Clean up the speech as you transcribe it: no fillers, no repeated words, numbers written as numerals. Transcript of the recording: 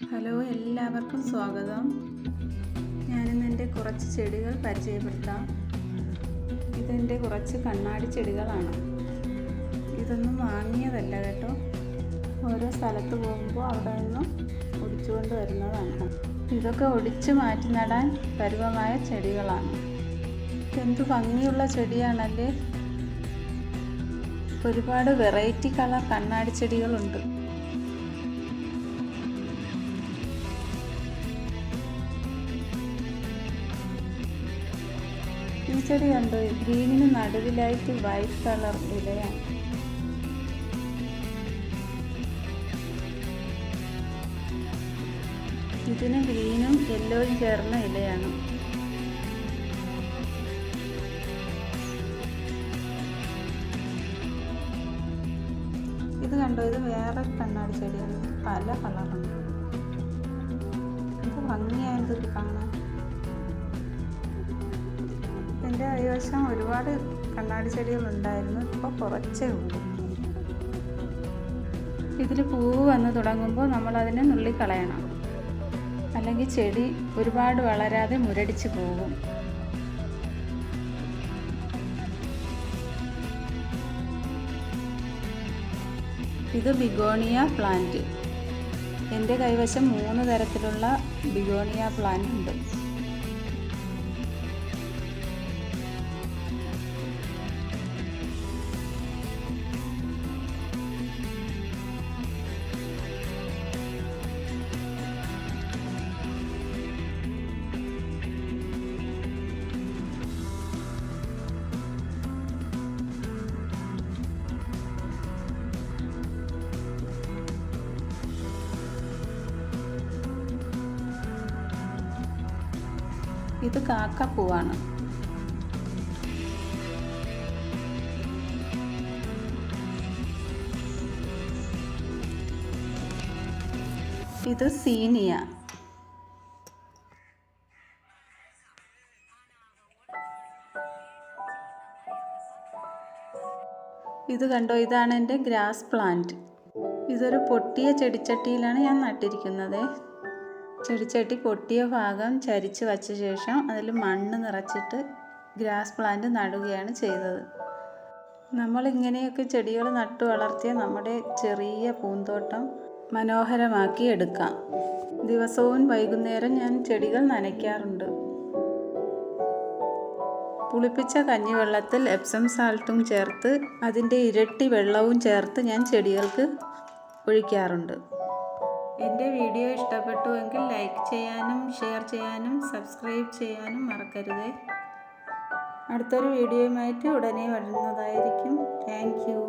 Hello, എല്ലാവർക്കും സ്വാഗതം. ഞാനിന്ന് എൻ്റെ കുറച്ച് ചെടികൾ പരിചയപ്പെടുത്താം. ഇതെൻ്റെ കുറച്ച് കണ്ണാടി ചെടികളാണ്. ഇതൊന്നും വാങ്ങിയതല്ല കേട്ടോ. ഓരോ സ്ഥലത്ത് പോകുമ്പോൾ അവിടെ നിന്നും ഒടിച്ചുകൊണ്ട് വരുന്നതാണ്. ഇതൊക്കെ ഒടിച്ചു മാറ്റി നടാൻ പരുവമായ ചെടികളാണ്. എന്തു ഭംഗിയുള്ള ചെടിയാണല്ലേ. ഒരുപാട് വെറൈറ്റി കളർ കണ്ണാടി ചെടികളുണ്ട്. ഈ ചെടി കണ്ടോ, ഗ്രീനിന് നടുവിലായിട്ട് വൈറ്റ് കളർ ഇലയാണ്. ഇതിന് ഗ്രീനും യെല്ലോയും ചേർന്ന ഇലയാണ്. ഇത് കണ്ടോ, ഇത് വേറെ കണ്ണാടി ചെടിയാണ്. പല കളറുണ്ട്. ഇത് ഭംഗിയായത് കാണാൻ. എൻ്റെ കൈവശം ഒരുപാട് കണ്ണാടി ചെടികളുണ്ടായിരുന്നു. ഇപ്പോൾ കുറച്ചേ ഉള്ളൂ. ഇതിൽ പൂവ് വന്ന് തുടങ്ങുമ്പോൾ നമ്മളതിനെ നുള്ളിക്കളയണം. അല്ലെങ്കിൽ ചെടി ഒരുപാട് വളരാതെ മുരടിച്ച് പോകും. ഇത് ബിഗോണിയ പ്ലാന്റ്. എൻ്റെ കൈവശം 3 തരത്തിലുള്ള ബിഗോണിയ പ്ലാന്റ് ഉണ്ട്. ഇത് കാക്കപ്പൂവാണ്. ഇത് സീനിയ. ഇത് കണ്ടോ, ഇതാണ് എൻ്റെ ഗ്രാസ് പ്ലാന്റ്. ഇതൊരു പൊട്ടിയ ചെടിച്ചട്ടിയിലാണ് ഞാൻ നട്ടിരിക്കുന്നത്. ചെടിച്ചട്ടി പൊട്ടിയ ഭാഗം ചരിച്ച് വച്ച ശേഷം അതിൽ മണ്ണ് നിറച്ചിട്ട് ഗ്രാസ് പ്ലാന്റ് നടുകയാണ് ചെയ്തത്. നമ്മളിങ്ങനെയൊക്കെ ചെടികൾ നട്ടു വളർത്തിയ നമ്മുടെ ചെറിയ പൂന്തോട്ടം മനോഹരമാക്കി എടുക്കാം. ദിവസവും വൈകുന്നേരം ഞാൻ ചെടികൾ നനയ്ക്കാറുണ്ട്. പുളിപ്പിച്ച കഞ്ഞിവെള്ളത്തിൽ എപ്സം സാൾട്ടും ചേർത്ത് അതിൻ്റെ ഇരട്ടി വെള്ളവും ചേർത്ത് ഞാൻ ചെടികൾക്ക് ഒഴിക്കാറുണ്ട്. എൻ്റെ വീഡിയോ ഇഷ്ടപ്പെട്ടുവെങ്കിൽ ലൈക്ക് ചെയ്യാനും ഷെയർ ചെയ്യാനും സബ്സ്ക്രൈബ് ചെയ്യാനും മറക്കരുതേ. അടുത്തൊരു വീഡിയോയുമായിട്ട് ഉടനെ വരുന്നതായിരിക്കും. Thank you.